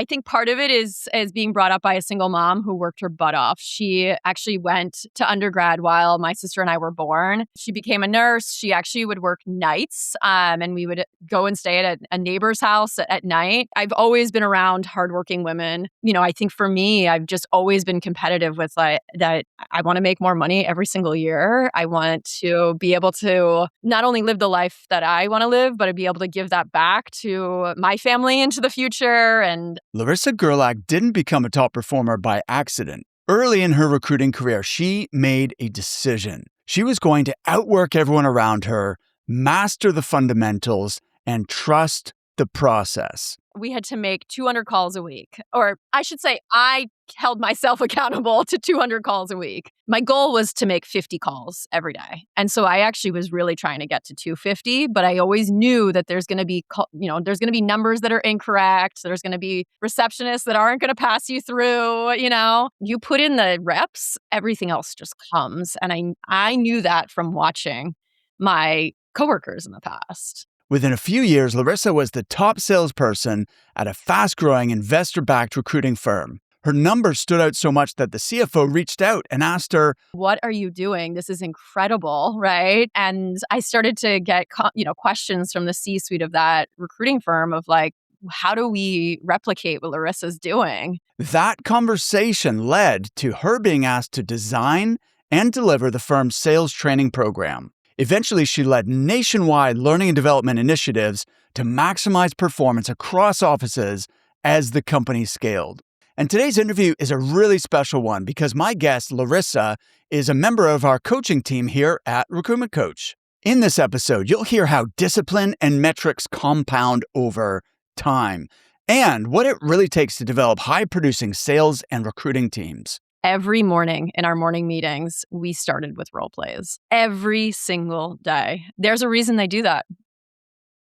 I think part of it is being brought up by a single mom who worked her butt off. She actually went to undergrad while my sister and I were born. She became a nurse. She actually would work nights, and we would go and stay at a neighbor's house at night. I've always been around hardworking women. I think for me, I've just always been competitive with that. I want to make more money every single year. I want to be able to not only live the life that I want to live, but to be able to give that back to my family into the future. And Larissa Gerlach didn't become a top performer by accident. Early in her recruiting career, she made a decision. She was going to outwork everyone around her, master the fundamentals, and trust the process. We had to make 200 calls a week. Or I should say, I held myself accountable to 200 calls a week. My goal was to make 50 calls every day. And so I actually was really trying to get to 250, but I always knew that there's going to be, there's going to be numbers that are incorrect. There's going to be receptionists that aren't going to pass you through, You put in the reps, everything else just comes. And I knew that from watching my coworkers in the past. Within a few years, Larissa was the top salesperson at a fast-growing investor-backed recruiting firm. Her numbers stood out so much that the CFO reached out and asked her, "What are you doing? This is incredible," right? And I started to get questions from the C-suite of that recruiting firm of like, how do we replicate what Larissa's doing? That conversation led to her being asked to design and deliver the firm's sales training program. Eventually, she led nationwide learning and development initiatives to maximize performance across offices as the company scaled. And today's interview is a really special one because my guest, Larissa, is a member of our coaching team here at Recruitment Coach. In this episode, you'll hear how discipline and metrics compound over time and what it really takes to develop high-producing sales and recruiting teams. Every morning in our morning meetings, we started with role plays. Every single day. There's a reason they do that.